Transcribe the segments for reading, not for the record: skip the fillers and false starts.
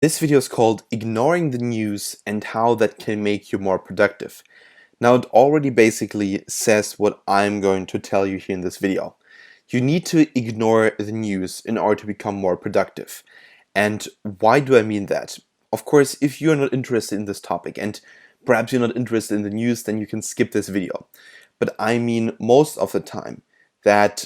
This video is called Ignoring the News and How That Can Make You More Productive. Now, it already basically says what I'm going to tell you here in this video. You need to ignore the news in order to become more productive. And why do I mean that? Of course, if you're not interested in this topic and perhaps you're not interested in the news, then you can skip this video. But I mean most of the time that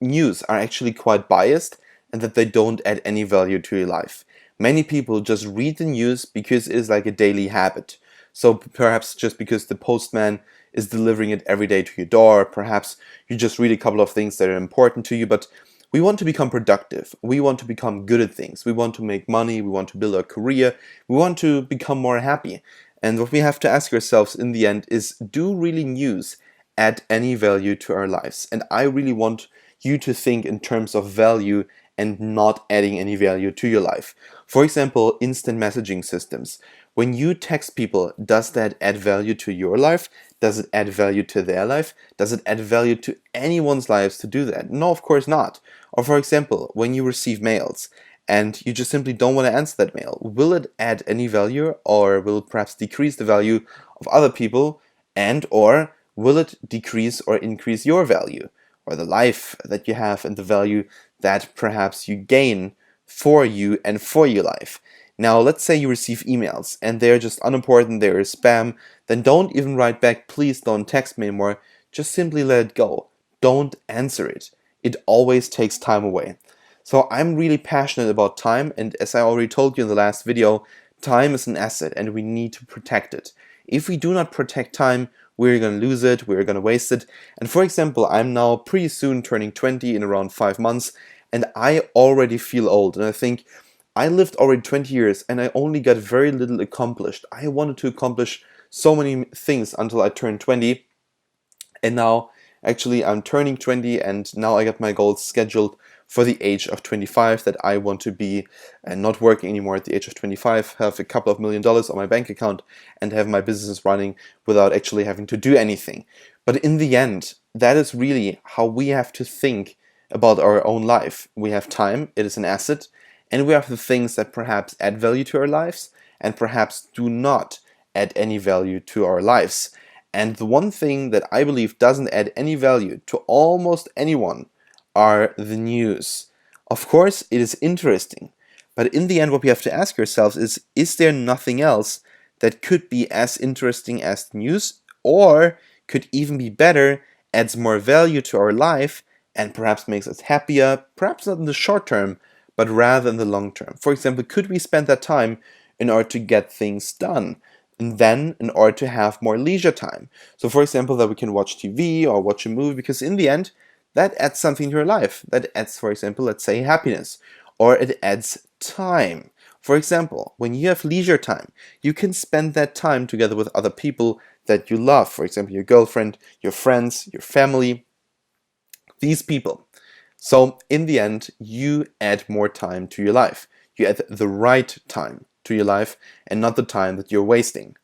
news are actually quite biased and that they don't add any value to your life. Many people just read the news because it is like a daily habit. So perhaps just because the postman is delivering it every day to your door, perhaps you just read a couple of things that are important to you, but we want to become productive. We want to become good at things. We want to make money. We want to build a career. We want to become more happy. And what we have to ask ourselves in the end is, do really news add any value to our lives? And I really want you to think in terms of value and not adding any value to your life. For example, instant messaging systems. When you text people, does that add value to your life? Does it add value to their life? Does it add value to anyone's lives to do that? No, of course not. Or for example, when you receive mails and you just simply don't want to answer that mail, will it add any value, or will it perhaps decrease the value of other people, and or will it decrease or increase your value, or the life that you have and the value that perhaps you gain for you and for your life? Now, let's say you receive emails and they're just unimportant, they're spam, then don't even write back, please don't text me anymore, just simply let it go. Don't answer it. It always takes time away. So I'm really passionate about time, and as I already told you in the last video, time is an asset and we need to protect it. If we do not protect time, we're going to lose it, we're going to waste it. And for example, I'm now pretty soon turning 20 in around 5 months, and I already feel old. And I think I lived already 20 years and I only got very little accomplished. I wanted to accomplish so many things until I turned 20. And now, actually, I'm turning 20 and now I got my goals scheduled for the age of 25, that I want to be not working anymore at the age of 25, have a couple of $1 million on my bank account, and have my business running without actually having to do anything. But in the end, that is really how we have to think about our own life. We have time, it is an asset, and we have the things that perhaps add value to our lives and perhaps do not add any value to our lives. And the one thing that I believe doesn't add any value to almost anyone are the news. Of course, it is interesting, but in the end, what we have to ask ourselves is there nothing else that could be as interesting as the news, or could even be better, adds more value to our life, and perhaps makes us happier, perhaps not in the short term, but rather in the long term? For example, could we spend that time in order to get things done? And then in order to have more leisure time. So for example, that we can watch TV or watch a movie, because in the end, that adds something to your life. That adds, for example, let's say happiness, or it adds time. For example, when you have leisure time, you can spend that time together with other people that you love. For example, your girlfriend, your friends, your family, these people. So in the end, you add more time to your life. You add the right time to your life and not the time that you're wasting.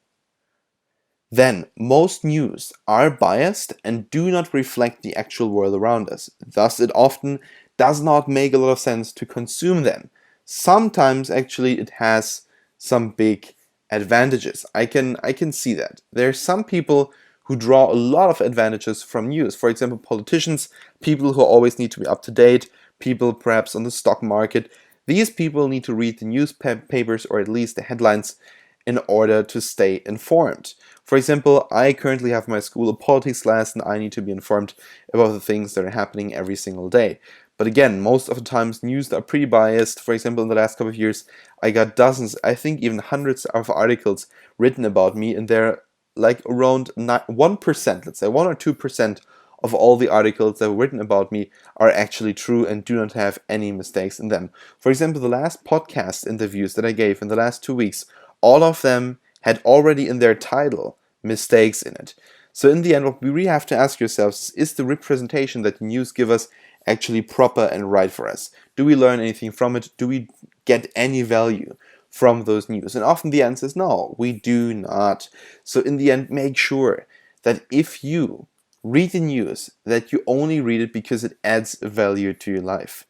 Then, most news are biased and do not reflect the actual world around us. Thus, it often does not make a lot of sense to consume them. Sometimes, actually, it has some big advantages. I can see that. There are some people who draw a lot of advantages from news. For example, politicians, people who always need to be up to date, people perhaps on the stock market. These people need to read the newspapers, or at least the headlines, in order to stay informed. For example, I currently have my school of politics class and I need to be informed about the things that are happening every single day. But again, most of the times news are pretty biased. For example, in the last couple of years, I got dozens, I think even hundreds of articles written about me, and they're like around 1%, let's say 1 or 2% of all the articles that were written about me are actually true and do not have any mistakes in them. For example, the last podcast interviews that I gave in the last 2 weeks, all of them had already in their title mistakes in it. So in the end, what we really have to ask ourselves is the representation that the news give us actually proper and right for us? Do we learn anything from it? Do we get any value from those news? And often the answer is no, we do not. So in the end, make sure that if you read the news, that you only read it because it adds value to your life.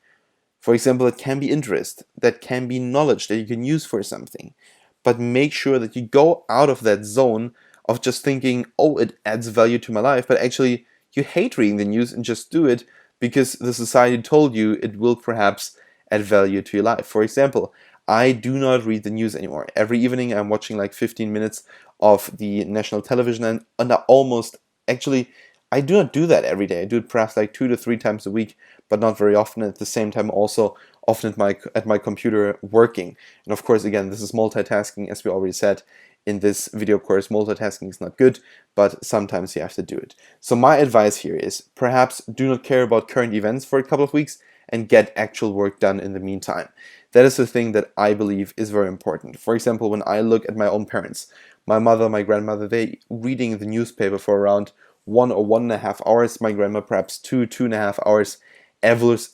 For example, it can be interest, that can be knowledge that you can use for something. But make sure that you go out of that zone of just thinking, oh, it adds value to my life, but actually you hate reading the news and just do it because the society told you it will perhaps add value to your life. For example, I do not read the news anymore. Every evening I'm watching like 15 minutes of the national television, and I do not do that every day. I do it perhaps like 2 to 3 times a week, but not very often. At the same time, also often at my computer working. And of course, again, this is multitasking, as we already said in this video course. Multitasking is not good, but sometimes you have to do it. So my advice here is perhaps do not care about current events for a couple of weeks and get actual work done in the meantime. That is the thing that I believe is very important. For example, when I look at my own parents, my mother, my grandmother, they reading the newspaper for around 1 or 1.5 hours. My grandma perhaps 2.5 hours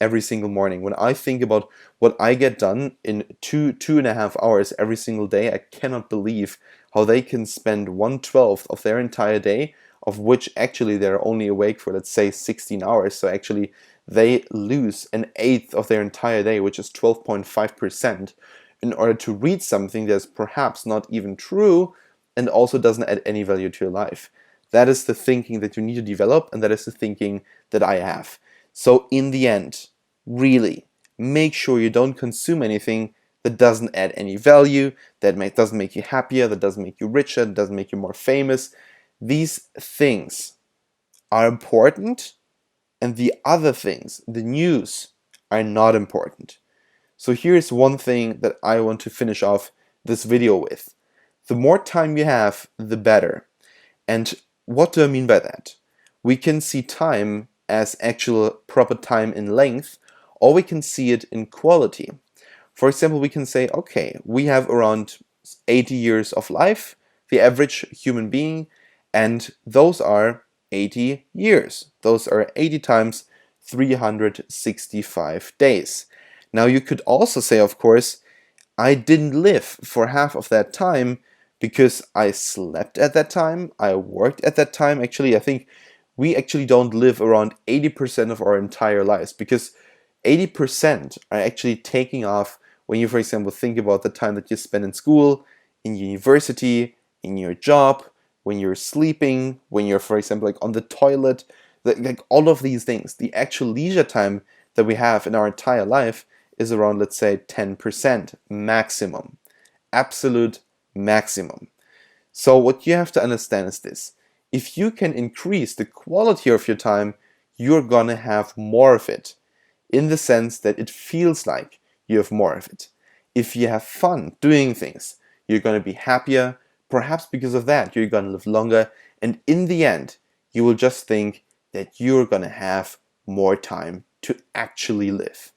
every single morning. When I think about what I get done in 2.5 hours every single day, I cannot believe how they can spend 1/12 of their entire day, of which actually they're only awake for, let's say, 16 hours. So actually they lose an eighth of their entire day, which is 12.5%, in order to read something that's perhaps not even true and also doesn't add any value to your life. That is the thinking that you need to develop, and that is the thinking that I have. So in the end, really, make sure you don't consume anything that doesn't add any value, that doesn't make you happier, that doesn't make you richer, that doesn't make you more famous. These things are important, and the other things, the news, are not important. So here's one thing that I want to finish off this video with. The more time you have, the better. And what do I mean by that? We can see time as actual proper time in length, or we can see it in quality. For example, we can say, okay, we have around 80 years of life, the average human being, and those are 80 years. Those are 80 times 365 days. Now you could also say, of course, I didn't live for half of that time because I slept at that time, I worked at that time. Actually, I think we actually don't live around 80% of our entire lives, because 80% are actually taking off when you, for example, think about the time that you spend in school, in university, in your job, when you're sleeping, when you're, for example, like on the toilet, like all of these things. The actual leisure time that we have in our entire life is around, let's say, 10% maximum. Absolute maximum. So what you have to understand is this. If you can increase the quality of your time, you're gonna have more of it, in the sense that it feels like you have more of it. If you have fun doing things, you're gonna be happier. Perhaps because of that, you're gonna live longer, and in the end, you will just think that you're gonna have more time to actually live.